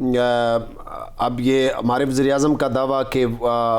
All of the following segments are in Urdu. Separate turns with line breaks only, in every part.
اب یہ ہمارے وزیر اعظم کا دعویٰ کہ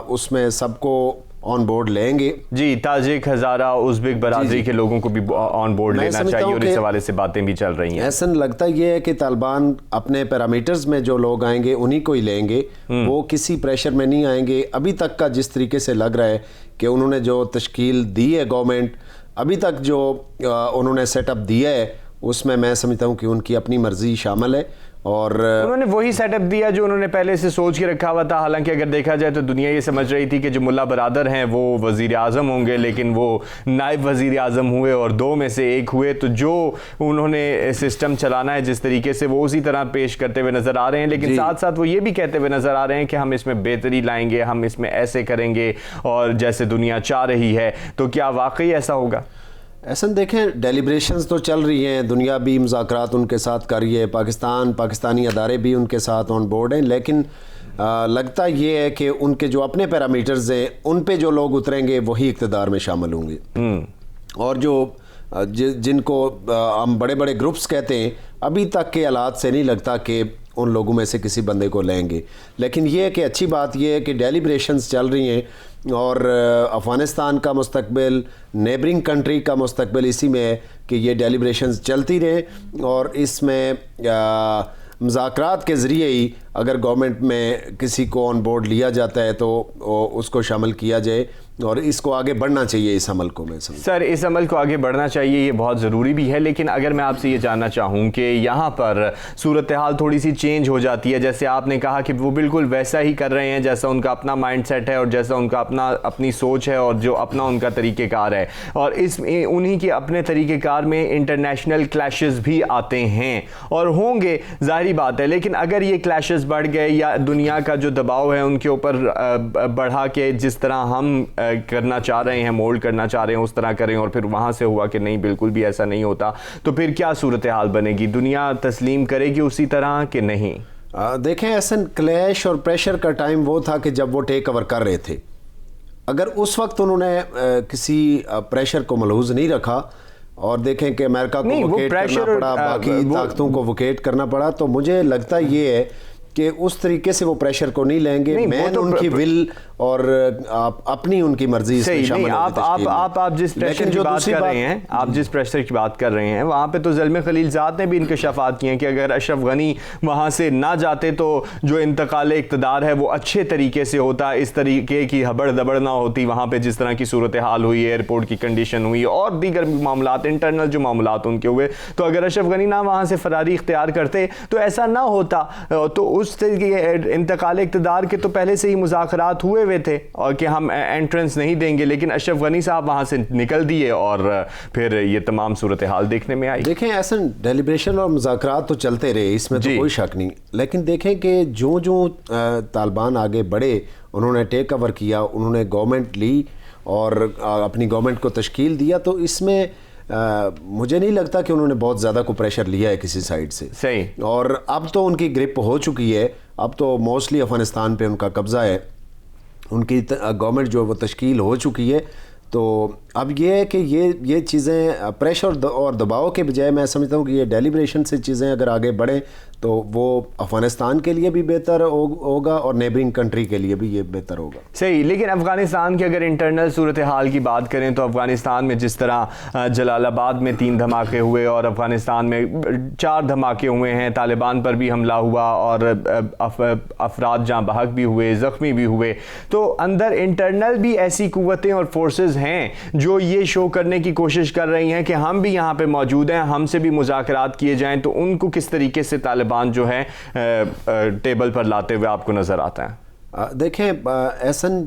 اس میں سب کو آن بورڈ لیں گے.
جی تاجک ہزارہ ازبک برادری کے لوگوں کو بھی آن بورڈ لینا چاہیے اور اس حوالے سے باتیں بھی چل رہی ہیں.
ایسا لگتا یہ ہے کہ طالبان اپنے پیرامیٹرز میں جو لوگ آئیں گے انہی کو ہی لیں گے, وہ کسی پریشر میں نہیں آئیں گے. ابھی تک کا جس طریقے سے لگ رہا ہے کہ انہوں نے جو تشکیل دی ہے گورنمنٹ, ابھی تک جو انہوں نے سیٹ اپ دیا ہے اس میں سمجھتا ہوں کہ ان کی اپنی مرضی شامل ہے, اور
انہوں نے وہی سیٹ اپ دیا جو انہوں نے پہلے سے سوچ کے رکھا ہوا تھا. حالانکہ اگر دیکھا جائے تو دنیا یہ سمجھ رہی تھی کہ جو ملا برادر ہیں وہ وزیر اعظم ہوں گے, لیکن وہ نائب وزیر اعظم ہوئے اور 2 میں سے 1 ہوئے. تو جو انہوں نے سسٹم چلانا ہے جس طریقے سے وہ اسی طرح پیش کرتے ہوئے نظر آ رہے ہیں, لیکن ساتھ ساتھ وہ یہ بھی کہتے ہوئے نظر آ رہے ہیں کہ ہم اس میں بہتری لائیں گے, ہم اس میں ایسے کریں گے اور جیسے دنیا چاہ رہی ہے. تو کیا واقعی ایسا ہوگا؟
ایسا دیکھیں ڈیلیبریشنز تو چل رہی ہیں, دنیا بھی مذاکرات ان کے ساتھ کر رہی ہے, پاکستانی ادارے بھی ان کے ساتھ آن بورڈ ہیں, لیکن لگتا یہ ہے کہ ان کے جو اپنے پیرامیٹرز ہیں ان پہ جو لوگ اتریں گے وہی اقتدار میں شامل ہوں گے. اور جو جن کو ہم بڑے بڑے گروپس کہتے ہیں, ابھی تک کے حالات سے نہیں لگتا کہ ان لوگوں میں سے کسی بندے کو لیں گے. لیکن یہ ہے کہ اچھی بات یہ ہے کہ ڈیلیبریشنز چل رہی ہیں اور افغانستان کا مستقبل, نیبرنگ کنٹری کا مستقبل اسی میں ہے کہ یہ ڈیلیبریشنز چلتی رہیں, اور اس میں مذاکرات کے ذریعے ہی اگر گورنمنٹ میں کسی کو آن بورڈ لیا جاتا ہے تو اس کو شامل کیا جائے, اور اس کو آگے بڑھنا چاہیے اس عمل کو. میں
سر اس عمل کو آگے بڑھنا چاہیے, یہ بہت ضروری بھی ہے. لیکن اگر میں آپ سے یہ جاننا چاہوں کہ یہاں پر صورتحال تھوڑی سی چینج ہو جاتی ہے, جیسے آپ نے کہا کہ وہ بالکل ویسا ہی کر رہے ہیں جیسا ان کا اپنا مائنڈ سیٹ ہے اور جیسا ان کا اپنی سوچ ہے اور جو اپنا ان کا طریقہ کار ہے, اور انہی کے اپنے طریقہ کار میں انٹرنیشنل کلیشز بھی آتے ہیں اور ہوں گے, ظاہری بات ہے. لیکن اگر یہ کلیشز بڑھ گئے یا دنیا کا جو دباؤ ہے ان کے اوپر بڑھا کے جس طرح ہم کرنا چاہ رہے ہیں, مولڈ کرنا چاہ رہے ہیں اس طرح کریں, اور پھر وہاں سے ہوا کہ نہیں بالکل بھی ایسا نہیں ہوتا, تو پھر کیا صورتحال بنے گی؟ دنیا تسلیم کرے گی اسی طرح کہ نہیں؟
دیکھیں ایسن کلیش اور پریشر کا ٹائم وہ تھا کہ جب وہ ٹیک اوور کر رہے تھے. اگر اس وقت انہوں نے کسی پریشر کو ملحوظ نہیں رکھا اور دیکھیں کہ امریکہ کو وکیٹ کرنا پڑا, باقی طاقتوں کو وکیٹ کرنا پڑا, تو مجھے لگتا یہ ہے کہ اس طریقے سے وہ پریشر کو نہیں لیں گے. مین ان کی ول اور اپنی ان کی مرضی
صحیح نہیں. آپ جس پریشر کی بات کر رہے ہیں, آپ جس پریشر کی بات کر رہے ہیں وہاں پہ تو زلمے خلیلزاد نے بھی انکشافات کیے ہیں کہ اگر اشرف غنی وہاں سے نہ جاتے تو جو انتقال اقتدار ہے وہ اچھے طریقے سے ہوتا, اس طریقے کی ہبڑ دبڑ نہ ہوتی وہاں پہ جس طرح کی صورتحال ہوئی, ایئرپورٹ کی کنڈیشن ہوئی اور دیگر معاملات, انٹرنل جو معاملات ان کے ہوئے. تو اگر اشرف غنی نہ وہاں سے فراری اختیار کرتے تو ایسا نہ ہوتا. تو اس انتقال اقتدار کے تو پہلے سے ہی مذاکرات ہوئے تھے اور کہ ہم انٹرنس نہیں دیں گے, لیکن اشرف غنی صاحب وہاں سے نکل دیے اور پھر یہ تمام صورتحال دیکھنے میں آئی.
دیکھیں ایسا ڈیلیبریشن اور مذاکرات تو چلتے رہے, اس میں تو کوئی شک نہیں, لیکن دیکھیں کہ جو طالبان آگے بڑھے, انہوں نے ٹیک اوور کیا, انہوں نے گورنمنٹ لی اور اپنی گورنمنٹ کو تشکیل دیا, تو اس میں مجھے نہیں لگتا کہ انہوں نے بہت زیادہ کو پریشر لیا ہے کسی سائڈ سے.
صحیح.
اور اب تو ان کی گرپ ہو چکی ہے, اب تو موسٹلی افغانستان پہ ان کا قبضہ ہے, ان کی گورنمنٹ جو وہ تشکیل ہو چکی ہے. تو اب یہ ہے کہ یہ چیزیں پریشر اور دباؤ کے بجائے میں سمجھتا ہوں کہ یہ ڈیلیبریشن سے چیزیں اگر آگے بڑھیں تو وہ افغانستان کے لیے بھی بہتر ہوگا اور نیبرنگ کنٹری کے لیے بھی یہ بہتر ہوگا.
صحیح. لیکن افغانستان کی اگر انٹرنل صورتحال کی بات کریں تو افغانستان میں جس طرح جلال آباد میں 3 دھماکے ہوئے اور افغانستان میں 4 دھماکے ہوئے ہیں, طالبان پر بھی حملہ ہوا اور افراد جاں بحق بھی ہوئے, زخمی بھی ہوئے, تو اندر انٹرنل بھی ایسی قوتیں اور فورسز ہیں جو یہ شو کرنے کی کوشش کر رہی ہیں کہ ہم بھی یہاں پہ موجود ہیں, ہم سے بھی مذاکرات کیے جائیں. تو ان کو کس طریقے سے طالبان جو ہے ٹیبل پر لاتے ہوئے آپ کو نظر آتا ہے؟
دیکھیں احسن,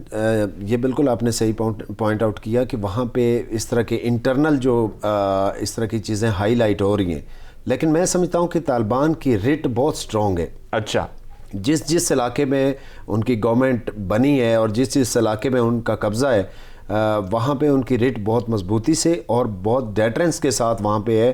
یہ بالکل آپ نے صحیح پوائنٹ آؤٹ کیا کہ وہاں پہ اس طرح کے انٹرنل جو اس طرح کی چیزیں ہائی لائٹ ہو رہی ہیں, لیکن میں سمجھتا ہوں کہ طالبان کی رٹ بہت سٹرونگ ہے.
اچھا.
جس علاقے میں ان کی گورنمنٹ بنی ہے اور جس علاقے میں ان کا قبضہ ہے, وہاں پہ ان کی رٹ بہت مضبوطی سے اور بہت ڈیٹرنس کے ساتھ وہاں پہ ہے.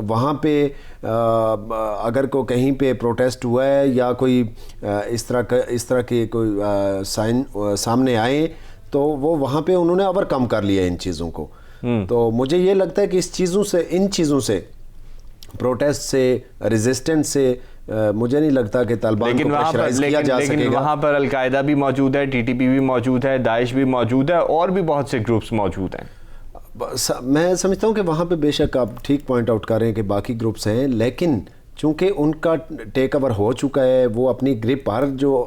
وہاں پہ اگر کوئی کہیں پہ پروٹیسٹ ہوا ہے یا کوئی اس طرح کے کوئی سائن سامنے آئے تو وہ وہاں پہ انہوں نے اوور کم کر لیا ان چیزوں کو. تو مجھے یہ لگتا ہے کہ ان چیزوں سے پروٹیسٹ سے, ریزسٹنس سے مجھے نہیں لگتا کہ طالبان کو پریشرائز کیا جا سکے گا.
لیکن وہاں پر القاعدہ بھی موجود ہے, TTP بھی موجود ہے, داعش بھی موجود ہے, اور بھی بہت سے گروپس موجود ہیں.
میں سمجھتا ہوں کہ وہاں پہ بے شک آپ ٹھیک پوائنٹ آؤٹ کر رہے ہیں کہ باقی گروپس ہیں, لیکن چونکہ ان کا ٹیک اوور ہو چکا ہے, وہ اپنی گرپ ہر جو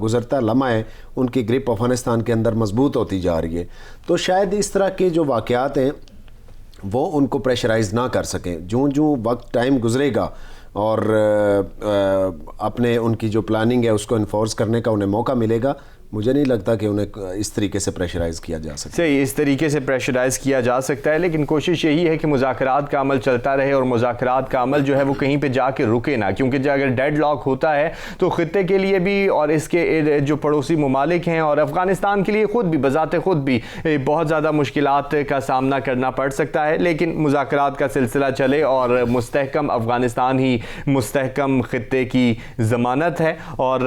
گزرتا لمحہ ہے ان کی گرپ افغانستان کے اندر مضبوط ہوتی جا رہی ہے. تو شاید اس طرح کے جو واقعات ہیں وہ ان کو پریشرائز نہ کر سکیں. جو وقت ٹائم گزرے گا اور اپنے ان کی جو پلاننگ ہے اس کو انفورس کرنے کا انہیں موقع ملے گا, مجھے نہیں لگتا کہ انہیں اس طریقے سے پریشرائز کیا جا سکتا ہے.
صحیح, اس طریقے سے پریشرائز کیا جا سکتا ہے, لیکن کوشش یہی ہے کہ مذاکرات کا عمل چلتا رہے, اور مذاکرات کا عمل جو ہے وہ کہیں پہ جا کے رکے نہ, کیونکہ اگر ڈیڈ لاک ہوتا ہے تو خطے کے لیے بھی اور اس کے جو پڑوسی ممالک ہیں اور افغانستان کے لیے خود بھی بذات خود بھی بہت زیادہ مشکلات کا سامنا کرنا پڑ سکتا ہے. لیکن مذاکرات کا سلسلہ چلے اور مستحکم افغانستان ہی مستحکم خطے کی ضمانت ہے, اور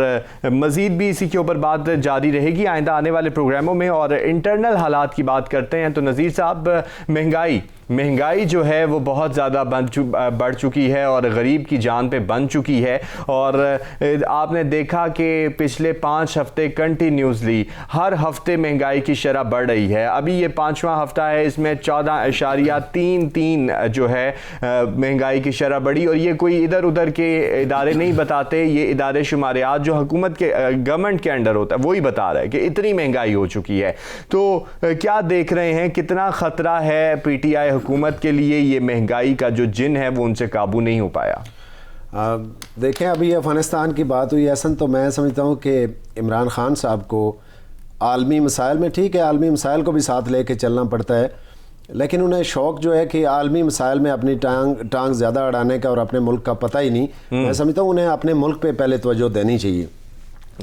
مزید بھی اسی کے اوپر بات جاری رہے گی آئندہ آنے والے پروگراموں میں. اور انٹرنل حالات کی بات کرتے ہیں تو نذیر صاحب, مہنگائی جو ہے وہ بہت زیادہ بڑھ چکی ہے اور غریب کی جان پہ بن چکی ہے, اور آپ نے دیکھا کہ پچھلے 5 ہفتے کنٹینیوسلی ہر ہفتے مہنگائی کی شرح بڑھ رہی ہے. ابھی یہ 5واں ہفتہ ہے, اس میں 14.33 جو ہے مہنگائی کی شرح بڑھی, اور یہ کوئی ادھر ادھر کے ادارے نہیں بتاتے, یہ ادارے شماریات جو حکومت کے گورنمنٹ کے انڈر ہوتا ہے وہی بتا رہا ہے کہ اتنی مہنگائی ہو چکی ہے. تو کیا دیکھ رہے ہیں, کتنا خطرہ ہے PTI حکومت کے لیے یہ مہنگائی کا جو جن ہے وہ ان سے قابو نہیں ہو پایا؟
دیکھیں, ابھی افغانستان کی بات ہوئی احسن, تو میں سمجھتا ہوں کہ عمران خان صاحب کو عالمی مسائل میں, ٹھیک ہے عالمی مسائل کو بھی ساتھ لے کے چلنا پڑتا ہے, لیکن انہیں شوق جو ہے کہ عالمی مسائل میں اپنی ٹانگ زیادہ اڑانے کا اور اپنے ملک کا پتہ ہی نہیں. میں سمجھتا ہوں انہیں اپنے ملک پہ پہلے توجہ دینی چاہیے.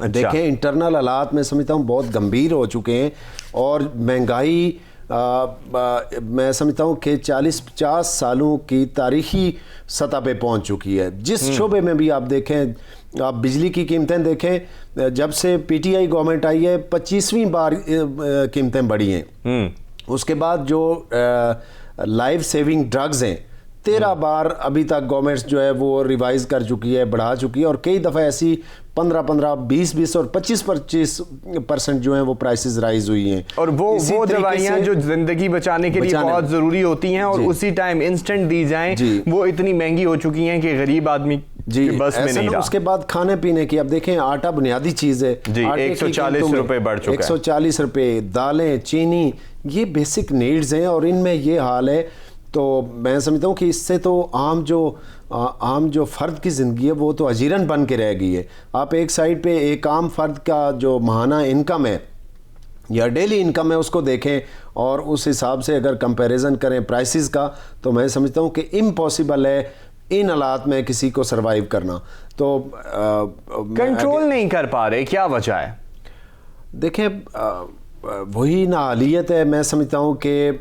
دیکھیں انٹرنل حالات میں سمجھتا ہوں بہت گمبھیر ہو چکے ہیں, اور مہنگائی میں سمجھتا ہوں کہ 40-50 سالوں کی تاریخی سطح پہ پہنچ چکی ہے. جس شعبے میں بھی آپ دیکھیں, آپ بجلی کی قیمتیں دیکھیں, جب سے PTI گورنمنٹ آئی ہے 25ویں بار قیمتیں بڑھی ہیں. اس کے بعد جو لائف سیونگ ڈرگز ہیں 13 بار ابھی تک گورنمنٹ جو ہے وہ ریوائز کر چکی ہے, بڑھا چکی ہے, اور کئی دفعہ ایسی 15-15, 20-20 اور 25% جو ہیں وہ پرائسز رائز ہوئی ہیں.
اور وہ دوائیاں جو زندگی بچانے کے لیے بہت ضروری ہوتی ہیں اور اسی ٹائم انسٹنٹ دی جائیں, وہ اتنی مہنگی ہو چکی ہیں کہ غریب آدمی بس میں نہیں رہا.
اس کے بعد کھانے پینے کی, اب دیکھیں آٹا بنیادی چیز ہے,
140 روپے بڑھ چکا ہے,
140 روپے, دالیں, چینی, یہ بیسک نیڈز ہیں, اور ان میں یہ حال ہے. تو میں سمجھتا ہوں کہ اس سے تو عام جو فرد کی زندگی ہے وہ تو اجیرن بن کے رہ گئی ہے. آپ ایک سائڈ پہ ایک عام فرد کا جو ماہانہ انکم ہے یا ڈیلی انکم ہے اس کو دیکھیں, اور اس حساب سے اگر کمپیریزن کریں پرائسز کا, تو میں سمجھتا ہوں کہ امپاسبل ہے ان حالات میں کسی کو سروائیو کرنا. تو
کنٹرول نہیں کر پا رہے, کیا وجہ ہے؟
دیکھیں وہی نااہلیت ہے. میں سمجھتا ہوں کہ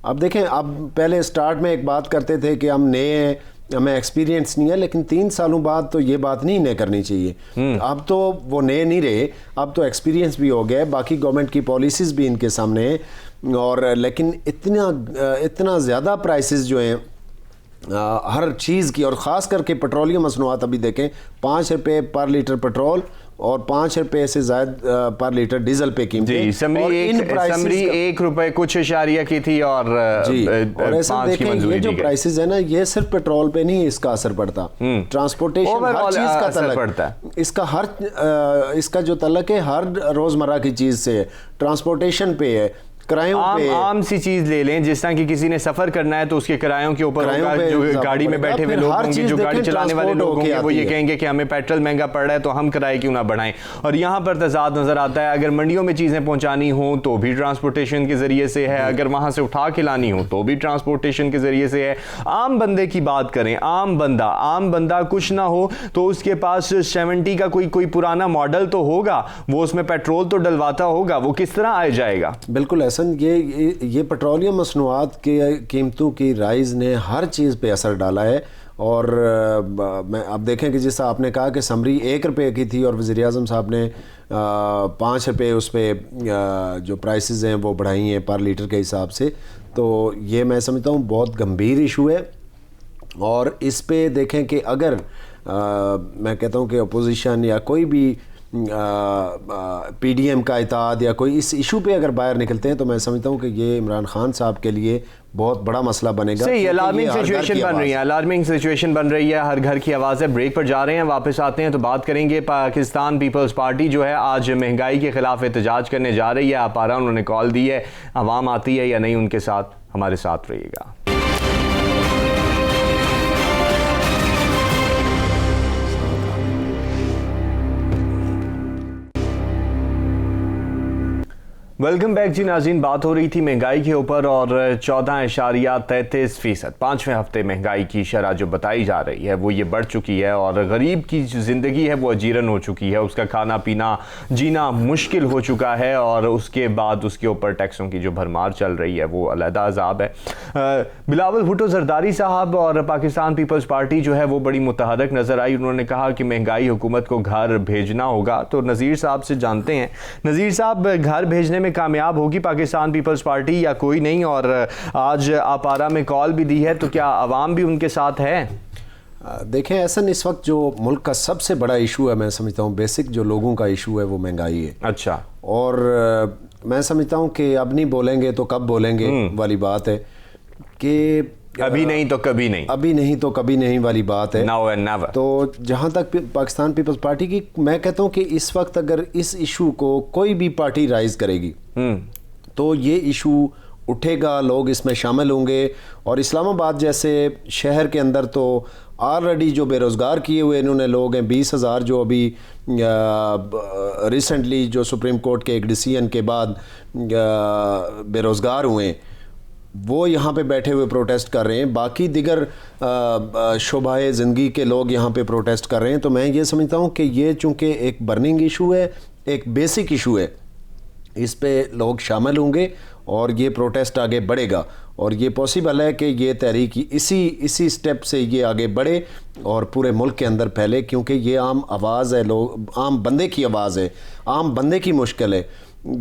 اب دیکھیں, اب پہلے سٹارٹ میں ایک بات کرتے تھے کہ ہم نئے ہیں, ہمیں ایکسپیرینس نہیں ہے, لیکن 3 سالوں بعد تو یہ بات نہیں کرنی چاہیے. اب تو وہ نئے نہیں رہے, اب تو ایکسپیرینس بھی ہو گیا ہے, باقی گورنمنٹ کی پالیسیز بھی ان کے سامنے ہیں, اور لیکن اتنا زیادہ پرائسز جو ہیں ہر چیز کی, اور خاص کر کے پیٹرولیم مصنوعات, ابھی دیکھیں 5 روپے پر لیٹر پیٹرول اور 5 روپے سے زائد پر لیٹر ڈیزل پہ قیمتیں.
سمری 1 روپے کچھ اشاریہ کی تھی, اور 5 کی منظوری.
یہ جو پرائسز ہے نا, یہ صرف پیٹرول پہ نہیں اس کا اثر پڑتا, ٹرانسپورٹیشن ہر چیز کا تعلق پڑتا ہے, اس کا جو تعلق ہے ہر روزمرہ کی چیز سے, ٹرانسپورٹیشن پہ ہے, کرایوں پہ.
عام سی چیز لے لیں, جس طرح کہ کسی نے سفر کرنا ہے تو اس کے کرایوں کے اوپر ہوگا, جو گاڑی میں بیٹھے ہوئے لوگ ہوں گے, جو گاڑی چلانے والے لوگ ہوں گے, وہ یہ کہیں گے کہ ہمیں پیٹرول مہنگا پڑ رہا ہے تو ہم کرائے کیوں نہ بڑھائیں. اور یہاں پر تضاد نظر آتا ہے, اگر منڈیوں میں چیزیں پہنچانی ہوں تو بھی ٹرانسپورٹیشن کے ذریعے سے ہے, اگر وہاں سے اٹھا کے لانی ہو تو بھی ٹرانسپورٹیشن کے ذریعے سے ہے. عام بندے کی بات کریں, عام بندہ کچھ نہ ہو تو اس کے پاس 70 کا کوئی پرانا ماڈل تو ہوگا, وہ اس میں پیٹرول تو ڈلواتا ہوگا, وہ کس طرح آئے جائے گا؟
بالکل احسن, یہ پیٹرولیم مصنوعات کے قیمتوں کی رائز نے ہر چیز پہ اثر ڈالا ہے. اور میں اب دیکھیں کہ جیسا آپ نے کہا کہ سمری 1 روپے کی تھی اور وزیر اعظم صاحب نے 5 روپے اس پہ جو پرائسز ہیں وہ بڑھائی ہیں پر لیٹر کے حساب سے. تو یہ میں سمجھتا ہوں بہت گمبھیر ایشو ہے, اور اس پہ دیکھیں کہ اگر میں کہتا ہوں کہ اپوزیشن یا کوئی بھی پی ڈی ایم کا اتحاد یا کوئی اس ایشو پہ اگر باہر نکلتے ہیں تو میں سمجھتا ہوں کہ یہ عمران خان صاحب کے لیے بہت بڑا مسئلہ بنے گا.
صحیح, الارمنگ سچویشن بن رہی ہے, الارمنگ سچویشن بن رہی ہے, ہر گھر کی آواز ہے. بریک پر جا رہے ہیں, واپس آتے ہیں تو بات کریں گے. پاکستان پیپلز پارٹی جو ہے آج مہنگائی کے خلاف احتجاج کرنے جا رہی ہے. اپارا انہوں نے کال دی ہے, عوام آتی ہے یا نہیں ان کے ساتھ, ہمارے ساتھ رہیے گا. ویلکم بیک جی ناظرین. بات ہو رہی تھی مہنگائی کے اوپر اور 14.33%, 5ویں ہفتے مہنگائی کی شرح جو بتائی جا رہی ہے وہ یہ بڑھ چکی ہے اور غریب کی جو زندگی ہے وہ اجیرن ہو چکی ہے. اس کا کھانا پینا جینا مشکل ہو چکا ہے اور اس کے بعد اس کے اوپر ٹیکسوں کی جو بھرمار چل رہی ہے وہ علیحدہ عذاب ہے. بلاول بھٹو زرداری صاحب اور پاکستان پیپلز پارٹی جو ہے وہ بڑی متحرک نظر آئی. انہوں نے کہا کہ مہنگائی حکومت کو گھر بھیجنا ہوگا. تو نذیر صاحب سے جانتے ہیں, نذیر صاحب گھر بھیجنے میں کامیاب ہوگی پاکستان پیپلز پارٹی یا کوئی نہیں؟ اور آج اپارا میں کال بھی دی ہے تو کیا عوام بھی ان کے ساتھ ہے؟
دیکھیں احسن, اس وقت جو ملک کا سب سے بڑا ایشو ہے میں سمجھتا ہوں بیسک جو لوگوں کا ایشو ہے وہ مہنگائی ہے.
اچھا. اور
میں سمجھتا ہوں کہ اب نہیں بولیں گے تو کب بولیں گے والی بات ہے کہ
ابھی نہیں تو کبھی نہیں,
ابھی نہیں تو کبھی نہیں والی بات ہے.
Now and never.
تو جہاں تک پاکستان پیپلز پارٹی کی, میں کہتا ہوں کہ اس وقت اگر اس ایشو کو کوئی بھی پارٹی رائز کرے گی تو یہ ایشو اٹھے گا, لوگ اس میں شامل ہوں گے. اور اسلام آباد جیسے شہر کے اندر تو آلریڈی جو بے روزگار کیے ہوئے انہوں نے لوگ ہیں 20,000 جو ابھی ریسنٹلی جو سپریم کورٹ کے ایک ڈیسیژن کے بعد بے روزگار ہوئے ہیں وہ یہاں پہ بیٹھے ہوئے پروٹیسٹ کر رہے ہیں. باقی دیگر شعبہ زندگی کے لوگ یہاں پہ پروٹیسٹ کر رہے ہیں. تو میں یہ سمجھتا ہوں کہ یہ چونکہ ایک برننگ ایشو ہے, ایک بیسک ایشو ہے, اس پہ لوگ شامل ہوں گے اور یہ پروٹیسٹ آگے بڑھے گا. اور یہ پاسبل ہے کہ یہ تحریک اسی سٹیپ سے یہ آگے بڑھے اور پورے ملک کے اندر پھیلے, کیونکہ یہ عام آواز ہے, لوگ عام بندے کی آواز ہے, عام بندے کی مشکل ہے,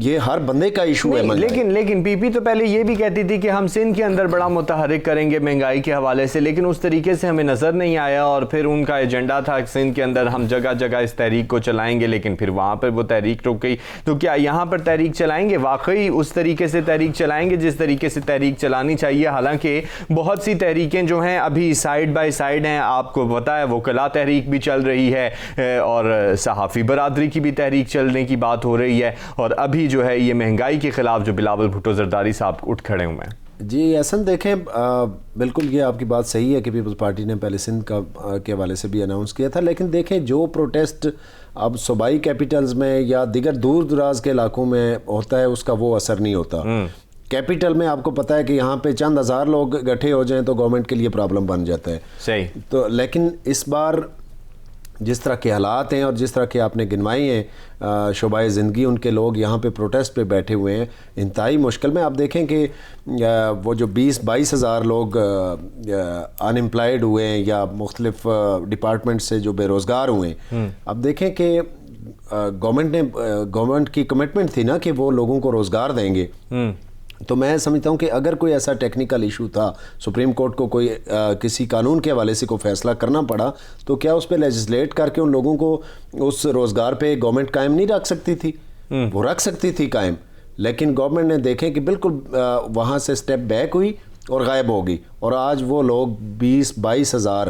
یہ ہر بندے کا ایشو ہے.
لیکن پی پی تو پہلے یہ بھی کہتی تھی کہ ہم سندھ کے اندر بڑا متحرک کریں گے مہنگائی کے حوالے سے, لیکن اس طریقے سے ہمیں نظر نہیں آیا. اور پھر ان کا ایجنڈا تھا کہ سندھ کے اندر ہم جگہ جگہ اس تحریک کو چلائیں گے, لیکن پھر وہاں پر وہ تحریک رک گئی. تو کیا یہاں پر تحریک چلائیں گے, واقعی اس طریقے سے تحریک چلائیں گے جس طریقے سے تحریک چلانی چاہیے؟ حالانکہ بہت سی تحریکیں جو ہیں ابھی سائیڈ بائی سائیڈ ہیں. آپ کو پتہ ہے وکلاء تحریک بھی چل رہی ہے اور صحافی برادری کی بھی تحریک چلنے کی بات ہو رہی ہے, اور ابھی جو ہے یہ مہنگائی کے خلاف جو بلاول بھٹو زرداری صاحب اٹھ کھڑے ہوئے ہیں.
جی احسن, دیکھیں بالکل یہ آپ کی بات صحیح ہے کہ پیپلز پارٹی نے پہلے سندھ کے حوالے سے بھی اناؤنس کیا تھا, لیکن دیکھیں جو پروٹیسٹ اب صوبائی کیپٹلز میں یا دیگر دور دراز کے علاقوں میں ہوتا ہے اس کا وہ اثر نہیں ہوتا. کیپٹل میں آپ کو پتہ ہے کہ یہاں پہ چند ہزار لوگ اکٹھے ہو جائیں تو گورنمنٹ کے لیے پرابلم بن جاتا ہے.
صحیح.
تو لیکن اس بار جس طرح کے حالات ہیں اور جس طرح کے آپ نے گنوائی ہیں شعبہ زندگی, ان کے لوگ یہاں پہ پروٹیسٹ پہ بیٹھے ہوئے ہیں انتہائی مشکل میں. آپ دیکھیں کہ وہ جو 20-22 ہزار لوگ ان امپلائڈ ہوئے ہیں یا مختلف ڈپارٹمنٹ سے جو بے روزگار ہوئے ہیں, اب دیکھیں کہ گورنمنٹ کی کمٹمنٹ تھی نا کہ وہ لوگوں کو روزگار دیں گے. تو میں سمجھتا ہوں کہ اگر کوئی ایسا ٹیکنیکل ایشو تھا, سپریم کورٹ کو کوئی کسی قانون کے حوالے سے کوئی فیصلہ کرنا پڑا, تو کیا اس پہ لیجسلیٹ کر کے ان لوگوں کو اس روزگار پہ گورنمنٹ قائم نہیں رکھ سکتی تھی؟ وہ رکھ سکتی تھی قائم, لیکن گورنمنٹ نے دیکھیں کہ بالکل وہاں سے سٹیپ بیک ہوئی اور غائب ہو گئی. اور آج وہ لوگ 20-22 ہزار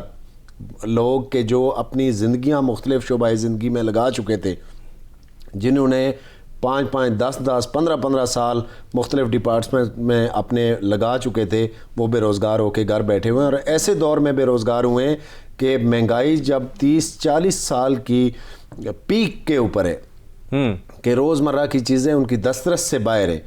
لوگ کے جو اپنی زندگیاں مختلف شعبہ زندگی میں لگا چکے تھے, جنہوں نے 5-5, 10-10, 15-15 سال مختلف ڈپارٹمنٹ میں اپنے لگا چکے تھے, وہ بے روزگار ہو کے گھر بیٹھے ہوئے ہیں. اور ایسے دور میں بے روزگار ہوئے ہیں کہ مہنگائی جب 30-40 سال کی پیک کے اوپر ہے کہ روزمرہ کی چیزیں ان کی دسترس سے باہر ہیں,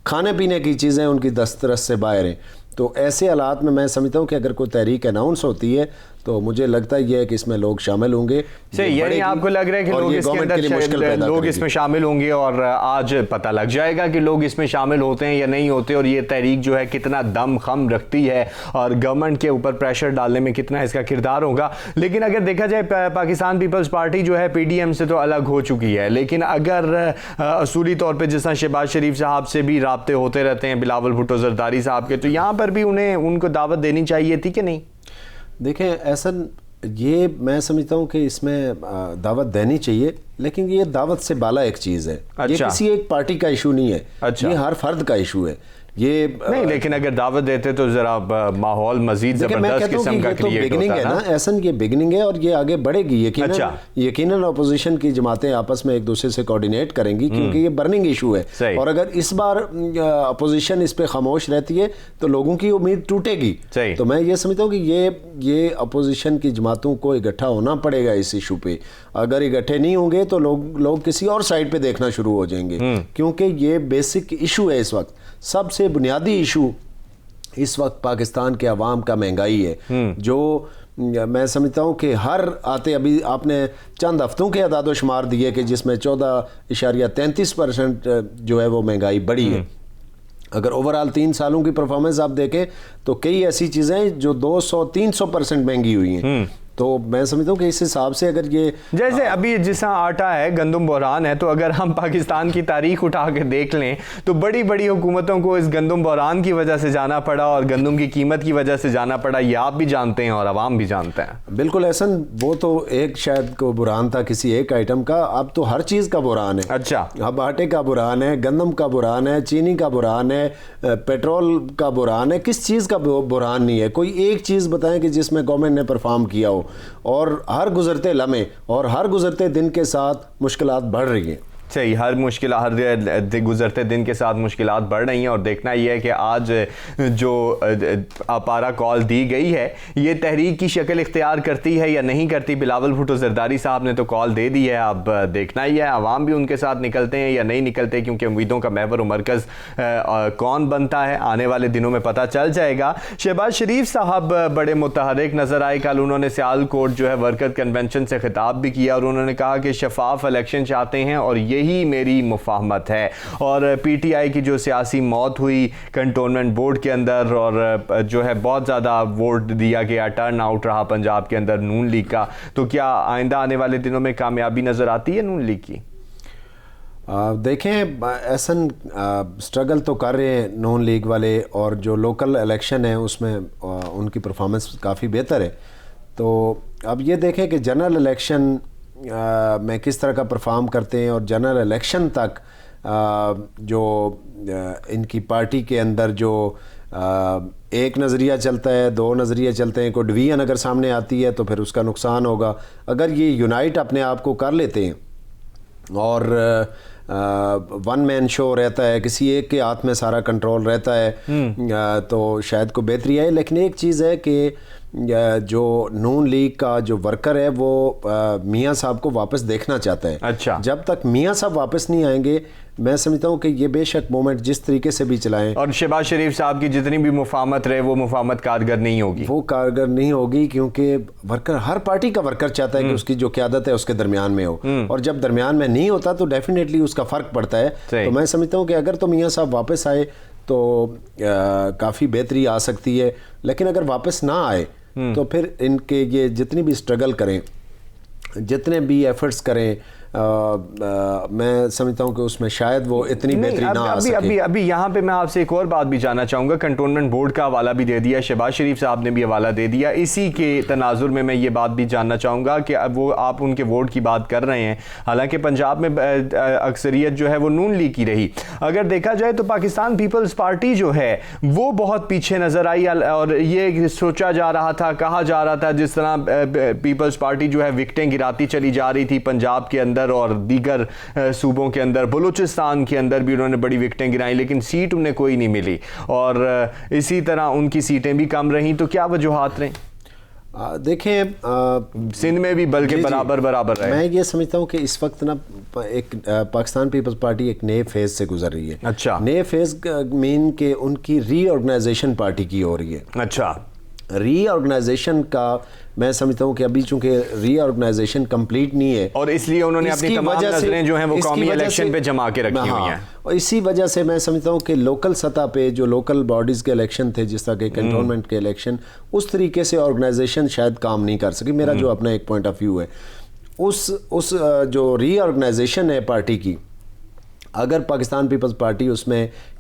کھانے پینے کی چیزیں ان کی دسترس سے باہر ہیں. تو ایسے حالات میں سمجھتا ہوں کہ اگر کوئی تحریک اناؤنس ہوتی ہے تو مجھے لگتا ہے یہ ہے کہ اس میں لوگ شامل ہوں گے.
یعنی آپ کو لگ رہا ہے کہ لوگ اس میں شامل ہوں گے, اور آج پتہ لگ جائے گا کہ لوگ اس میں شامل ہوتے ہیں یا نہیں ہوتے, اور یہ تحریک جو ہے کتنا دم خم رکھتی ہے اور گورنمنٹ کے اوپر پریشر ڈالنے میں کتنا اس کا کردار ہوگا. لیکن اگر دیکھا جائے پاکستان پیپلز پارٹی جو ہے پی ڈی ایم سے تو الگ ہو چکی ہے, لیکن اگر اصولی طور پہ جس طرح شہباز شریف صاحب سے بھی رابطے ہوتے رہتے ہیں, بلاول بھٹو زرداری صاحب کے, تو یہاں پر بھی ان کو دعوت دینی چاہیے تھی کہ نہیں؟
دیکھیں ایسا یہ میں سمجھتا ہوں کہ اس میں دعوت دینی چاہیے، لیکن یہ دعوت سے بالا ایک چیز ہے. یہ کسی ایک پارٹی کا ایشو نہیں ہے، یہ ہر فرد کا ایشو ہے. یہ
نہیں، لیکن اگر دعوت دیتے تو ذرا ماحول مزید زبردست قسم کا کریٹ ہوتا ہے نا.
ایسن یہ بگننگ ہے اور یہ آگے بڑھے گی یقیناً اپوزیشن کی جماعتیں آپس میں ایک دوسرے سے کوارڈینیٹ کریں گی، کیونکہ یہ برننگ ایشو ہے. اور اگر اس بار اپوزیشن اس پہ خاموش رہتی ہے تو لوگوں کی امید ٹوٹے گی. تو میں یہ سمجھتا ہوں کہ یہ اپوزیشن کی جماعتوں کو اکٹھا ہونا پڑے گا اس ایشو پہ. اگر اکٹھے نہیں ہوں گے تو لوگ کسی اور سائڈ پہ دیکھنا شروع ہو جائیں گے، کیونکہ یہ بیسک ایشو ہے. اس وقت سب سے بنیادی ایشو اس وقت پاکستان کے عوام کا مہنگائی ہے، جو میں سمجھتا ہوں کہ ابھی آپ نے چند ہفتوں کے اعداد و شمار دیے کہ جس میں 14.33% جو ہے وہ مہنگائی بڑھی ہے. اگر اوورال 3 سالوں کی پرفارمنس آپ دیکھیں تو کئی ایسی چیزیں جو 200-300% مہنگی ہوئی ہیں. تو میں سمجھتا ہوں کہ اس حساب سے اگر یہ
جیسے ابھی جس طرح آٹا ہے، گندم بحران ہے، تو اگر ہم پاکستان کی تاریخ اٹھا کے دیکھ لیں تو بڑی بڑی حکومتوں کو اس گندم بحران کی وجہ سے جانا پڑا اور گندم کی قیمت کی وجہ سے جانا پڑا. یہ آپ بھی جانتے ہیں اور عوام بھی جانتے ہیں.
بالکل احسن، وہ تو ایک شاید کو بحران تھا کسی ایک آئٹم کا، اب تو ہر چیز کا بحران ہے.
اچھا،
اب آٹے کا بحران ہے، گندم کا بحران ہے، چینی کا بحران ہے، پیٹرول کا بحران ہے. کس چیز کا بحران نہیں ہے؟ کوئی ایک چیز بتائیں کہ جس میں گورنمنٹ نے پرفارم کیا ہو. اور ہر گزرتے لمحے اور ہر گزرتے دن کے ساتھ مشکلات بڑھ رہی ہیں.
صحیح، ہر گزرتے دن کے ساتھ مشکلات بڑھ رہی ہیں. اور دیکھنا یہ ہے کہ آج جو اپارا کال دی گئی ہے یہ تحریک کی شکل اختیار کرتی ہے یا نہیں کرتی. بلاول بھٹو زرداری صاحب نے تو کال دے دی ہے، اب دیکھنا یہ ہے عوام بھی ان کے ساتھ نکلتے ہیں یا نہیں نکلتے، کیونکہ امیدوں کا محور و مرکز کون بنتا ہے آنے والے دنوں میں پتہ چل جائے گا. شہباز شریف صاحب بڑے متحرک نظر آئے. کل انہوں نے سیال کوٹ جو ہے ورکر کنونشن سے خطاب بھی کیا اور انہوں نے کہا کہ شفاف الیکشن چاہتے ہیں اور یہی میری مفاہمت ہے. اور پی ٹی آئی کی جو سیاسی موت ہوئی کنٹونمنٹ بورڈ کے اندر اور جو ہے بہت زیادہ ووٹ دیا گیا، ٹرن آؤٹ رہا پنجاب کے اندر نون لیگ کا، تو کیا آئندہ آنے والے دنوں میں کامیابی نظر آتی ہے نون لیگ کی؟
دیکھیں ایسن سٹرگل تو کر رہے ہیں نون لیگ والے، اور جو لوکل الیکشن ہے اس میں ان کی پرفارمنس کافی بہتر ہے. تو اب یہ دیکھیں کہ جنرل الیکشن میں کس طرح کا پرفارم کرتے ہیں، اور جنرل الیکشن تک جو ان کی پارٹی کے اندر جو ایک نظریہ چلتا ہے، 2 نظریے چلتے ہیں، کوئی ڈویژن اگر سامنے آتی ہے تو پھر اس کا نقصان ہوگا. اگر یہ یونائٹ اپنے آپ کو کر لیتے ہیں اور ون مین شو رہتا ہے، کسی ایک کے ہاتھ میں سارا کنٹرول رہتا ہے، تو شاید کو بہتری آئے. لیکن ایک چیز ہے کہ جو نون لیگ کا جو ورکر ہے وہ میاں صاحب کو واپس دیکھنا چاہتا ہے.
اچھا،
جب تک میاں صاحب واپس نہیں آئیں گے میں سمجھتا ہوں کہ یہ بے شک مومنٹ جس طریقے سے بھی چلائیں،
اور شہباز شریف صاحب کی جتنی بھی مفاہمت رہے وہ مفاہمت کارگر نہیں ہوگی،
وہ کارگر نہیں ہوگی، کیونکہ ورکر ہر پارٹی کا ورکر چاہتا ہے کہ اس کی جو قیادت ہے اس کے درمیان میں ہو، اور جب درمیان میں نہیں ہوتا تو ڈیفینیٹلی اس کا فرق پڑتا ہے. تو میں سمجھتا ہوں کہ اگر تو میاں صاحب واپس آئے تو کافی بہتری آ سکتی ہے. لیکن اگر واپس نہ آئے تو پھر ان کے یہ جتنی بھی سٹرگل کریں، جتنے بھی ایفرٹس کریں، میں سمجھتا ہوں کہ اس میں شاید وہ اتنی بہتری نہ آ سکے.
ابھی یہاں پہ میں آپ سے ایک اور بات بھی جاننا چاہوں گا. کنٹونمنٹ بورڈ کا حوالہ بھی دے دیا، شہباز شریف صاحب نے بھی حوالہ دے دیا. اسی کے تناظر میں یہ بات بھی جاننا چاہوں گا کہ اب وہ آپ ان کے ووٹ کی بات کر رہے ہیں، حالانکہ پنجاب میں اکثریت جو ہے وہ نون لیگ کی رہی. اگر دیکھا جائے تو پاکستان پیپلز پارٹی جو ہے وہ بہت پیچھے نظر آئی، اور یہ سوچا جا رہا تھا، کہا جا رہا تھا جس طرح پیپلز پارٹی جو ہے وکٹیں گراتی چلی جا رہی تھی پنجاب کے اندر اور دیگر صوبوں کے اندر، بلوچستان کے اندر بھی انہوں نے بڑی وکٹیں گرائیں لیکن سیٹ انہیں کوئی نہیں ملی، اور اسی طرح ان کی سیٹیں بھی کم رہیں. تو کیا وجوہات رہیں؟
دیکھیں
سندھ میں بھی بلکہ برابر رہے.
میں یہ سمجھتا ہوں کہ اس وقت نا ایک پاکستان پیپلز پارٹی ایک نئے فیز سے گزر رہی ہے.
اچھا،
نئے فیز مین کہ ان کی ری آرگنائزیشن پارٹی کی ہو رہی ہے.
اچھا،
ری آرگنائزیشن کا میں سمجھتا ہوں کہ ابھی چونکہ ری آرگنائزیشن کمپلیٹ نہیں ہے
اور اس لیے انہوں نے اپنی تمام نظریں جو ہیں وہ قومی الیکشن پہ جما کے رکھی ہوئی ہیں،
اور اسی وجہ سے میں سمجھتا ہوں کہ لوکل سطح پہ جو لوکل باڈیز کے الیکشن تھے جس طرح کہ کنٹونمنٹ کے الیکشن، اس طریقے سے آرگنائزیشن شاید کام نہیں کر سکی. میرا جو اپنا ایک پوائنٹ آف ویو ہے، اس جو ری آرگنائزیشن ہے پارٹی کی، اگر پاکستان پیپلز پارٹی اس میں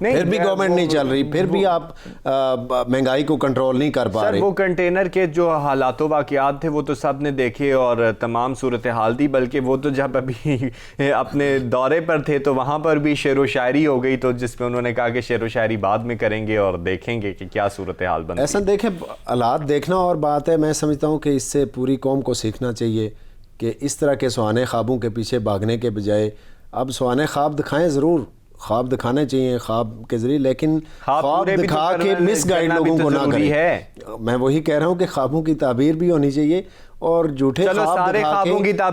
پھر بھی گورنمنٹ نہیں چل رہی, پھر بھی آپ مہنگائی کو کنٹرول نہیں کر پا رہے.
وہ کنٹینر کے جو حالات و واقعات تھے وہ تو سب نے دیکھے اور تمام صورتحال دی, بلکہ وہ تو جب ابھی اپنے دورے پر تھے تو وہاں پر بھی شعر و شاعری ہو گئی, تو جس میں انہوں نے کہا کہ شعر و شاعری بعد میں کریں گے اور دیکھیں گے کہ کیا صورتحال بنتی ہے.
ایسا دیکھیں حالات دیکھنا اور بات ہے, میں سمجھتا ہوں کہ اس سے پوری قوم کو سیکھنا چاہیے کہ اس طرح کے سہانے خوابوں کے پیچھے بھاگنے کے بجائے اب سہانے خواب دکھائیں, ضرور خواب دکھانے چاہیے خواب کے ذریعے, لیکن خواب دکھا کے مس گائیڈ لوگوں کو نہ کریں. میں وہی کہہ رہا ہوں کہ خوابوں کی تعبیر بھی ہونی چاہیے اور جھوٹے خواب دکھا کے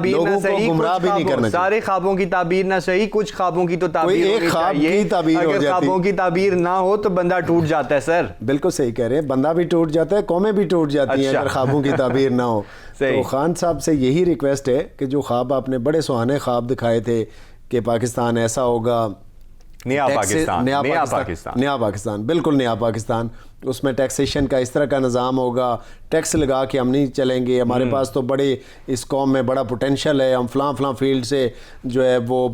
لوگوں کو گمراہ بھی نہیں کرنا چاہیے.
سارے خوابوں کی تعبیر نہ صحیح, کچھ خوابوں کی تو تعبیر
ایک خواب کی تعبیر ہو جاتی.
اگر خوابوں کی تعبیر نہ ہو تو بندہ ٹوٹ جاتا ہے. سر
بالکل صحیح کہہ رہے ہیں, بندہ بھی ٹوٹ جاتا ہے, قومیں بھی ٹوٹ جاتی ہیں اگر خوابوں کی تعبیر نہ ہو. تو خان صاحب سے یہی ریکویسٹ ہے کہ جو خواب آپ نے بڑے سہانے خواب دکھائے تھے کہ پاکستان ایسا ہوگا, نیا پاکستان, بالکل نیا پاکستان, اس میں ٹیکسیشن کا اس طرح کا نظام ہوگا, ٹیکس لگا کے ہم نہیں چلیں گے, ہمارے پاس تو بڑے اس قوم میں بڑا پوٹینشل ہے, ہم فلاں فیلڈ سے جو ہے وہ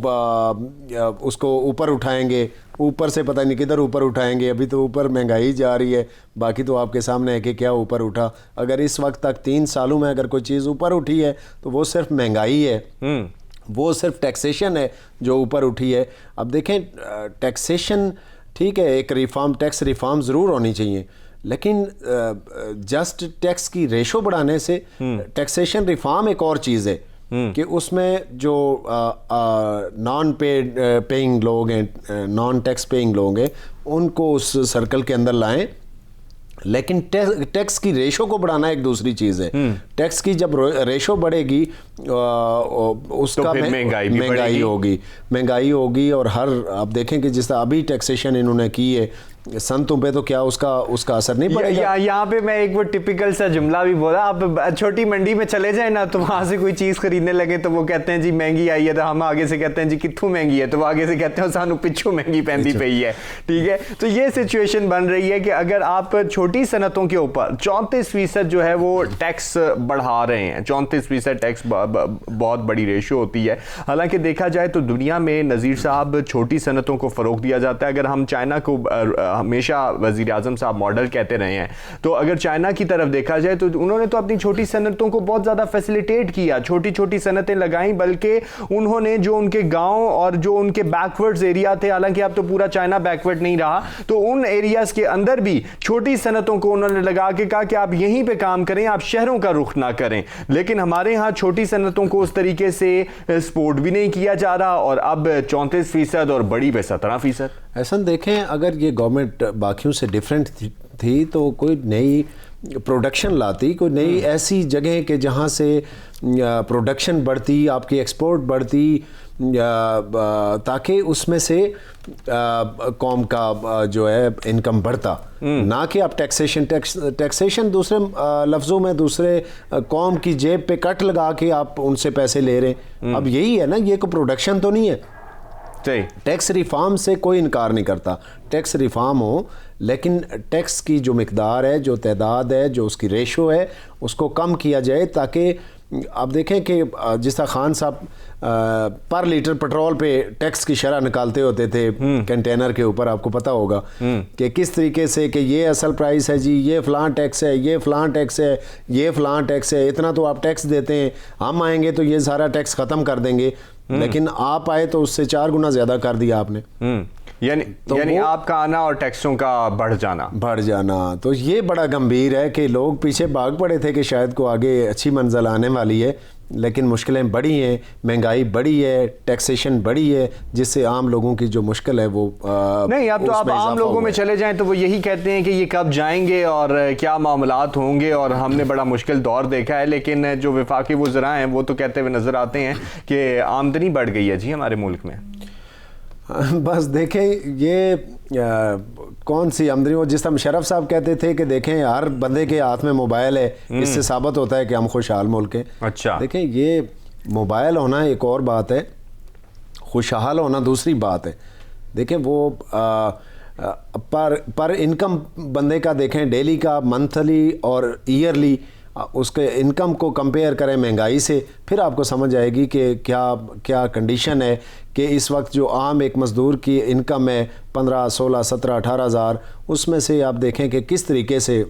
اس کو اوپر اٹھائیں گے, اوپر سے پتہ نہیں کدھر اوپر اٹھائیں گے. ابھی تو اوپر مہنگائی جا رہی ہے, باقی تو آپ کے سامنے ہے کہ کیا اوپر اٹھا. اگر اس وقت تک 3 سالوں میں اگر کوئی چیز اوپر اٹھی ہے تو وہ صرف مہنگائی ہے, وہ صرف ٹیکسیشن ہے جو اوپر اٹھی ہے. اب دیکھیں ٹیکسیشن ٹھیک ہے, ایک ٹیکس ریفارم ضرور ہونی چاہیے, لیکن جسٹ ٹیکس کی ریشو بڑھانے سے ٹیکسیشن ریفارم ایک اور چیز ہے کہ اس میں جو نان پیئنگ لوگ ہیں, نان ٹیکس پیئنگ لوگ ہیں, ان کو اس سرکل کے اندر لائیں. لیکن ٹیکس کی ریشو کو بڑھانا ایک دوسری چیز ہے. ٹیکس کی جب ریشو بڑھے گی اس کا مہنگائی ہوگی اور ہر آپ دیکھیں کہ جس طرح ابھی ٹیکسیشن انہوں نے کی ہے صنعتوں پہ, تو کیا اس کا اثر نہیں پڑے گا.
یہاں پہ میں ایک وہ ٹپیکل سا جملہ بھی بولا, آپ چھوٹی منڈی میں چلے جائیں نا تو وہاں سے کوئی چیز خریدنے لگے تو وہ کہتے ہیں جی مہنگی آئی ہے, تو ہم آگے سے کہتے ہیں جی کتھوں مہنگی ہے, تو وہ آگے سے کہتے ہیں سانو پچھوں مہنگی پہنتی پئی ہے. ٹھیک ہے, تو یہ سچویشن بن رہی ہے کہ اگر آپ چھوٹی صنعتوں کے اوپر 34% جو ہے وہ ٹیکس بڑھا رہے ہیں, 34% ٹیکس بہت بڑی ریشو ہوتی ہے. حالانکہ دیکھا جائے تو دنیا میں نذیر صاحب چھوٹی صنعتوں کو فروغ دیا جاتا ہے. اگر ہم چائنا کو ہمیشہ وزیر اعظم صاحب ماڈل کہتے رہے ہیں, تو اگر چائنا کی طرف دیکھا جائے تو انہوں نے تو اپنی چھوٹی صنعتوں کو بہت زیادہ فیسیلیٹیٹ کیا, چھوٹی صنعتیں لگائیں, بلکہ انہوں نے جو ان کے گاؤں اور جو ان کے بیک ورڈز ایریا تھے, حالانکہ اب تو پورا چائنا بیک ورڈ نہیں رہا, تو ان ایریاز کے اندر بھی چھوٹی صنعتوں کو انہوں نے لگا کے کہا کہ آپ یہیں پہ کام کریں, آپ شہروں کا رخ نہ کریں. لیکن ہمارے ہاں چھوٹی صنعتوں کو اس طریقے سے سپورٹ بھی نہیں کیا جا رہا, اور اب 34% اور بڑی پہ 17%.
ایسا دیکھیں اگر یہ گورنمنٹ باقیوں سے ڈیفرنٹ تھی تو کوئی نئی پروڈکشن لاتی, کوئی نئی ایسی جگہ کہ جہاں سے پروڈکشن بڑھتی, آپ کی ایکسپورٹ بڑھتی, تاکہ اس میں سے قوم کا جو ہے انکم بڑھتا, نہ کہ آپ ٹیکسیشن دوسرے لفظوں میں دوسرے قوم کی جیب پہ کٹ لگا کے آپ ان سے پیسے لے رہے ہیں. اب یہی ہے نا, یہ کوئی پروڈکشن تو نہیں ہے. ٹیکس ریفارم سے کوئی انکار نہیں کرتا, ٹیکس ریفارم ہو, لیکن ٹیکس کی جو مقدار ہے, جو تعداد ہے, جو اس کی ریشو ہے, اس کو کم کیا جائے, تاکہ آپ دیکھیں کہ جس طرح خان صاحب پر لیٹر پیٹرول پہ ٹیکس کی شرح نکالتے ہوتے تھے کنٹینر کے اوپر, آپ کو پتہ ہوگا کہ کس طریقے سے کہ یہ اصل پرائس ہے جی, یہ فلاں ٹیکس ہے, یہ فلاں ٹیکس ہے, یہ فلاں ٹیکس ہے, اتنا تو آپ ٹیکس دیتے ہیں, ہم آئیں گے تو یہ سارا ٹیکس ختم کر دیں گے, لیکن آپ آئے تو اس سے 4 گنا زیادہ کر دیا آپ نے.
یعنی آپ کا آنا اور ٹیکسوں کا بڑھ جانا.
تو یہ بڑا گمبھیر ہے کہ لوگ پیچھے بھاگ پڑے تھے کہ شاید کو آگے اچھی منزل آنے والی ہے, لیکن مشکلیں بڑی ہیں, مہنگائی بڑی ہے, ٹیکسیشن بڑی ہے, جس سے عام لوگوں کی جو مشکل ہے وہ
نہیں. اب تو آپ عام لوگوں میں چلے جائیں تو وہ یہی کہتے ہیں کہ یہ کب جائیں گے اور کیا معاملات ہوں گے, اور ہم نے بڑا مشکل دور دیکھا ہے. لیکن جو وفاقی وزراء ہیں وہ تو کہتے ہوئے نظر آتے ہیں کہ آمدنی بڑھ گئی ہے جی ہمارے ملک میں.
بس دیکھیں یہ کون سی آمدنی, وہ جس طرح مشرف صاحب کہتے تھے کہ دیکھیں ہر بندے کے ہاتھ میں موبائل ہے, اس سے ثابت ہوتا ہے کہ ہم خوشحال ملک ہیں.
اچھا
دیکھیں یہ موبائل ہونا ایک اور بات ہے, خوشحال ہونا دوسری بات ہے. دیکھیں وہ پر انکم بندے کا دیکھیں ڈیلی کا, منتھلی اور ایئرلی, اس کے انکم کو کمپیئر کریں مہنگائی سے, پھر آپ کو سمجھ آئے گی کہ کیا کنڈیشن ہے کہ اس وقت جو عام ایک مزدور کی انکم ہے 15, 16, 17, 18 ہزار, اس میں سے آپ دیکھیں کہ کس طریقے سے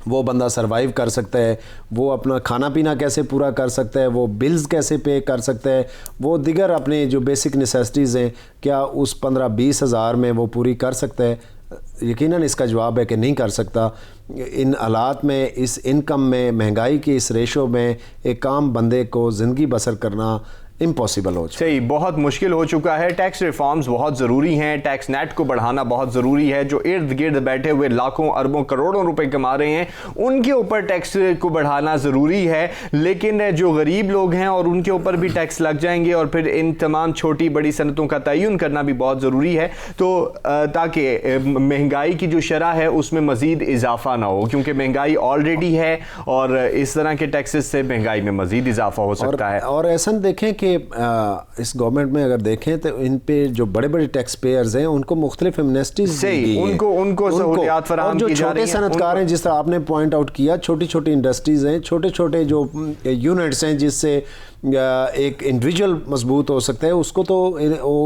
وہ بندہ سروائیو کر سکتا ہے, وہ اپنا کھانا پینا کیسے پورا کر سکتا ہے, وہ بلز کیسے پے کر سکتا ہے, وہ دیگر اپنے جو بیسک نیسیسٹیز ہیں کیا اس 15-20 ہزار میں وہ پوری کر سکتا ہے. یقیناً اس کا جواب ہے کہ نہیں کر سکتا. ان حالات میں, اس انکم میں, مہنگائی کی اس ریشو میں ایک عام بندے کو زندگی بسر کرنا امپاسبل ہو چکا.
صحیح, بہت مشکل ہو چکا ہے. ٹیکس ریفارمز بہت ضروری ہیں, ٹیکس نیٹ کو بڑھانا بہت ضروری ہے. جو ارد گرد بیٹھے ہوئے لاکھوں اربوں کروڑوں روپے کما رہے ہیں ان کے اوپر ٹیکس کو بڑھانا ضروری ہے, لیکن جو غریب لوگ ہیں اور ان کے اوپر بھی ٹیکس لگ جائیں گے, اور پھر ان تمام چھوٹی بڑی صنعتوں کا تعین کرنا بھی بہت ضروری ہے, تو تاکہ مہنگائی کی جو شرح ہے اس میں مزید اضافہ نہ ہو, کیونکہ مہنگائی آلریڈی ہے اور اس طرح کے ٹیکسز سے مہنگائی میں مزید اضافہ ہو سکتا ہے.
اور ایسا دیکھیں کہ اس گورنمنٹ میں اگر دیکھیں تو ان پہ جو بڑے بڑے ٹیکس پیئرز ہیں ان کو مختلف ایمنسٹیز دی گئی ہیں,
ان کو سہولیات فراہم کی جا رہی ہیں.
جو چھوٹے صنعت کار ہیں, جس طرح آپ نے پوائنٹ آؤٹ کیا, چھوٹی چھوٹی انڈسٹریز ہیں, چھوٹے چھوٹے جو یونٹس ہیں جس سے ایک انڈیویجول مضبوط ہو سکتا ہے, اس کو تو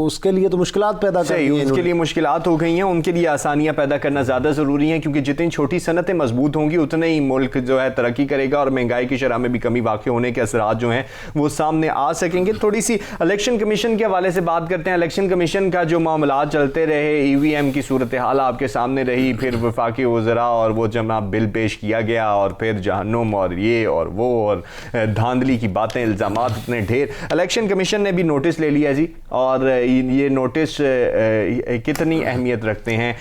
اس کے لیے تو مشکلات پیدا کر دی ہیں,
اس کے لیے مشکلات ہو گئی ہیں. ان کے لیے آسانیاں پیدا کرنا زیادہ ضروری ہیں, کیونکہ جتنی چھوٹی صنعتیں مضبوط ہوں گی اتنے ہی ملک جو ہے ترقی کرے گا اور مہنگائی کی شرح میں بھی کمی واقع ہونے کے اثرات جو ہیں وہ سامنے آ سکیں گے. تھوڑی سی الیکشن کمیشن کے حوالے سے بات کرتے ہیں. الیکشن کمیشن کا جو معاملات چلتے رہے, ای وی ایم کی صورتحال آپ کے سامنے رہی, پھر وفاقی وزراء اور وہ جناب بل پیش کیا گیا, اور پھر جہنم اور یہ اور وہ اور دھاندلی کی باتیں, الزامات اتنے ڈھیر. الیکشن کمیشن نے بھی نوٹس لے لیا جی, اور یہ نوٹس کتنی اہمیت رکھتے ہیں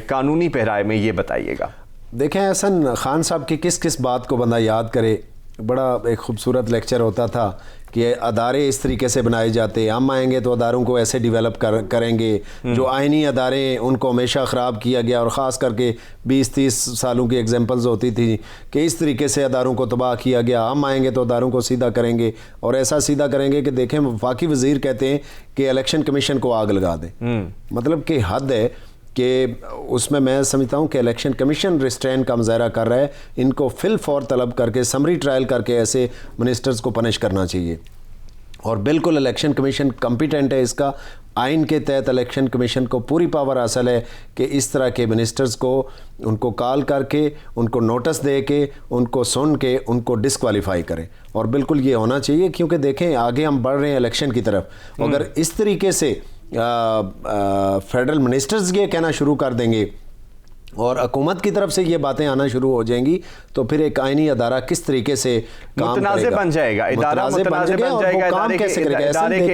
قانونی پہرائے میں, یہ بتائیے گا.
دیکھیں احسن خان صاحب کی کس بات کو بندہ یاد کرے. بڑا ایک خوبصورت لیکچر ہوتا تھا کہ ادارے اس طریقے سے بنائے جاتے, ہم آئیں گے تو اداروں کو ایسے ڈیولپ کریں گے. جو آئینی ادارے ان کو ہمیشہ خراب کیا گیا, اور خاص کر کے 20-30 سالوں کی ایگزامپلز ہوتی تھی کہ اس طریقے سے اداروں کو تباہ کیا گیا. ہم آئیں گے تو اداروں کو سیدھا کریں گے, اور ایسا سیدھا کریں گے کہ دیکھیں وفاقی وزیر کہتے ہیں کہ الیکشن کمیشن کو آگ لگا دیں. مطلب کہ حد ہے کہ اس میں سمجھتا ہوں کہ الیکشن کمیشن ریسٹرین کا مظاہرہ کر رہا ہے. ان کو فل فور طلب کر کے سمری ٹرائل کر کے ایسے منسٹرز کو پنش کرنا چاہیے, اور بالکل الیکشن کمیشن کمپیٹنٹ ہے. اس کا آئین کے تحت الیکشن کمیشن کو پوری پاور حاصل ہے کہ اس طرح کے منسٹرز کو ان کو کال کر کے, ان کو نوٹس دے کے, ان کو سن کے ان کو ڈسکوالیفائی کریں. اور بالکل یہ ہونا چاہیے, کیونکہ دیکھیں آگے ہم بڑھ رہے ہیں الیکشن کی طرف. اگر اس طریقے سے فیڈرل منسٹرز یہ کہنا شروع کر دیں گے اور حکومت کی طرف سے یہ باتیں آنا شروع ہو جائیں گی, تو پھر ایک آئینی ادارہ کس طریقے سے
متنازع بن جائے گا, ادارہ متنازع بن جائے گا,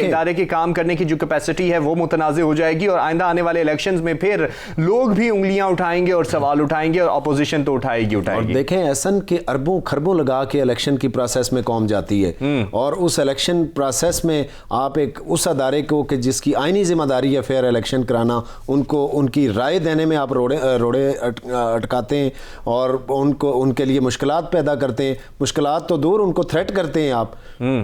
ادارے کی کام کرنے کی جو کیپیسٹی ہے وہ متنازع ہو جائے گی, اور آئندہ آنے والے الیکشنز میں پھر لوگ بھی انگلیاں اٹھائیں گے اور سوال اٹھائیں گے, اور اپوزیشن تو اٹھائے گی.
اور دیکھیں ایسن کہ اربوں خربوں لگا کے الیکشن کی پروسیس میں قوم جاتی ہے, اور اس الیکشن پروسیس میں آپ ایک اس ادارے کو کہ جس کی آئینی ذمہ داری ہے فیئر الیکشن کرانا, ان کو ان کی رائے دینے میں آپ روڑے اٹکاتے ہیں اور ان کے لیے مشکلات پیدا کرتے ہیں. مشکلات تو دور, ان کو تھریٹ کرتے ہیں آپ.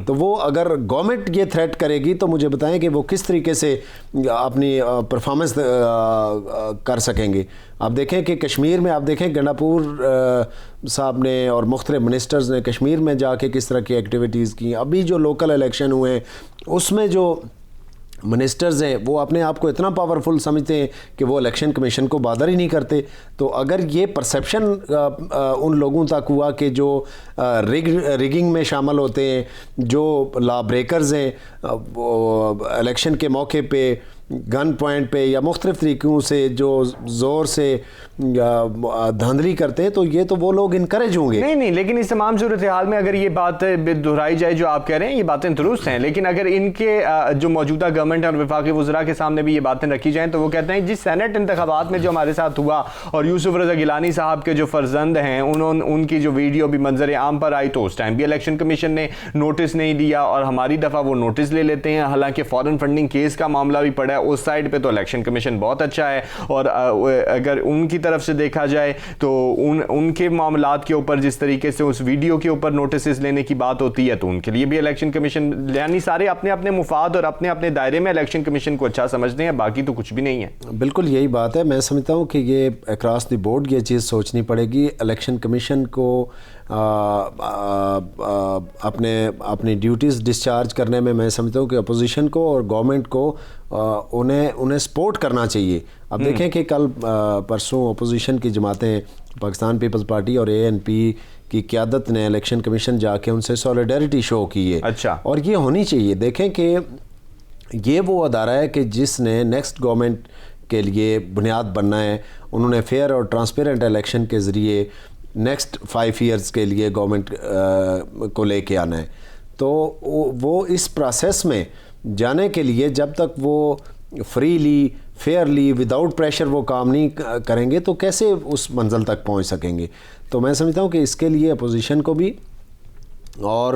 تو وہ اگر گورنمنٹ یہ تھریٹ کرے گی تو مجھے بتائیں کہ وہ کس طریقے سے اپنی پرفارمنس کر سکیں گے. آپ دیکھیں کہ کشمیر میں آپ دیکھیں گنڈاپور صاحب نے اور مختلف منسٹرز نے کشمیر میں جا کے کس طرح کی ایکٹیویٹیز کی. ابھی جو لوکل الیکشن ہوئے ہیں اس میں جو منسٹرز ہیں وہ اپنے آپ کو اتنا پاورفل سمجھتے ہیں کہ وہ الیکشن کمیشن کو بادر ہی نہیں کرتے. تو اگر یہ پرسیپشن ان لوگوں تک ہوا کہ جو ریگنگ میں شامل ہوتے ہیں, جو لا بریکرز ہیں, الیکشن کے موقع پہ گن پوائنٹ پہ یا مختلف طریقوں سے جو زور سے دھاندلی کرتے ہیں, تو یہ تو وہ لوگ انکریج ہوں گے.
نہیں, لیکن اس تمام صورتحال میں اگر یہ بات دہرائی جائے جو آپ کہہ رہے ہیں, یہ باتیں درست ہیں, لیکن اگر ان کے جو موجودہ گورنمنٹ اور وفاقی وزراء کے سامنے بھی یہ باتیں رکھی جائیں تو وہ کہتے ہیں جس سینٹ انتخابات میں جو ہمارے ساتھ ہوا اور یوسف رضا گیلانی صاحب کے جو فرزند ہیں ان کی جو ویڈیو بھی منظر عام پر آئی, تو اس ٹائم بھی الیکشن کمیشن نے نوٹس نہیں دیا, اور ہماری دفعہ وہ نوٹس لے لیتے ہیں, حالانکہ فورن فنڈنگ کیس کا معاملہ بھی پڑا ہے اس سائڈ پہ تو الیکشن کمیشن بہت اچھا ہے، اور اگر ان کی طرف سے دیکھا جائے تو ان کے معاملات کے اوپر جس طریقے سے اس ویڈیو کے اوپر نوٹسز لینے کی بات ہوتی ہے تو ان کے لیے بھی الیکشن کمیشن، یعنی سارے اپنے اپنے مفاد اور اپنے اپنے دائرے میں الیکشن کمیشن کو اچھا سمجھتے ہیں، باقی تو کچھ بھی نہیں ہے۔
بالکل یہی بات ہے، میں سمجھتا ہوں کہ یہ اکراس دی بورڈ یہ چیز سوچنی پڑے گی، الیکشن کمیشن کو اپنی ڈیوٹیز ڈسچارج کرنے میں میں سمجھتا ہوں کہ اپوزیشن کو اور گورنمنٹ کو انہیں سپورٹ کرنا چاہیے۔ اب دیکھیں کہ کل پرسوں اپوزیشن کی جماعتیں پاکستان پیپلز پارٹی اور ANP کی قیادت نے الیکشن کمیشن جا کے ان سے سولیڈیرٹی شو کی ہے،
اچھا،
اور یہ ہونی چاہیے۔ دیکھیں کہ یہ وہ ادارہ ہے کہ جس نے نیکسٹ گورنمنٹ کے لیے بنیاد بننا ہے، انہوں نے فیئر اور ٹرانسپیرنٹ الیکشن کے ذریعے نیکسٹ 5 ایئرز کے لیے گورنمنٹ کو لے کے آنا ہے، تو وہ اس پروسیس میں جانے کے لیے جب تک وہ فریلی فیئرلی وداؤٹ پریشر وہ کام نہیں کریں گے تو کیسے اس منزل تک پہنچ سکیں گے؟ تو میں سمجھتا ہوں کہ اس کے لیے اپوزیشن کو بھی اور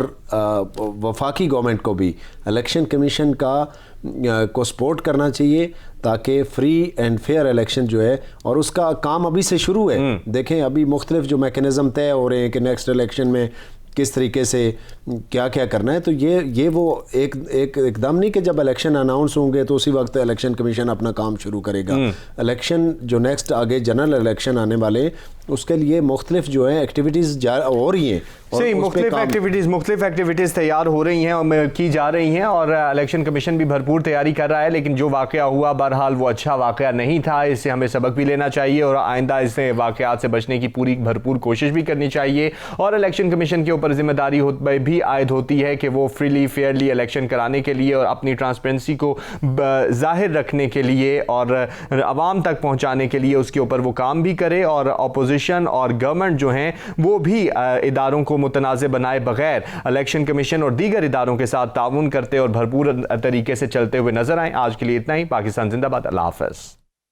وفاقی گورنمنٹ کو بھی الیکشن کمیشن کو سپورٹ کرنا چاہیے تاکہ فری اینڈ فیئر الیکشن جو ہے، اور اس کا کام ابھی سے شروع ہے۔ دیکھیں ابھی مختلف جو میکنزم طے ہو رہے ہیں کہ نیکسٹ الیکشن میں کس طریقے سے کیا کیا کرنا ہے، تو یہ وہ ایک دم نہیں کہ جب الیکشن اناؤنس ہوں گے تو اسی وقت الیکشن کمیشن اپنا کام شروع کرے گا۔ الیکشن جو نیکسٹ آگے جنرل الیکشن آنے والے اس کے لیے مختلف جو ہیں ایکٹیویٹیز ہو رہی ہیں،
صحیح، مختلف ایکٹیویٹیز تیار ہو رہی ہیں اور کی جا رہی ہیں، اور الیکشن کمیشن بھی بھرپور تیاری کر رہا ہے، لیکن جو واقعہ ہوا بہرحال وہ اچھا واقعہ نہیں تھا، اس سے ہمیں سبق بھی لینا چاہیے اور آئندہ اس سے واقعات سے بچنے کی پوری بھرپور کوشش بھی کرنی چاہیے، اور الیکشن کمیشن کے اوپر ذمہ داری بھی عائد ہوتی ہے کہ وہ فریلی فیئرلی الیکشن کرانے کے لیے اور اپنی ٹرانسپیرنسی کو ظاہر رکھنے کے لیے اور عوام تک پہنچانے کے لیے اس کے اوپر وہ کام بھی کرے، اور اپوزیشن اور گورنمنٹ جو ہیں وہ بھی اداروں کو متنازع بنائے بغیر الیکشن کمیشن اور دیگر اداروں کے ساتھ تعاون کرتے اور بھرپور طریقے سے چلتے ہوئے نظر آئیں۔ آج کے لیے اتنا ہی۔ پاکستان زندہ باد۔ اللہ حافظ۔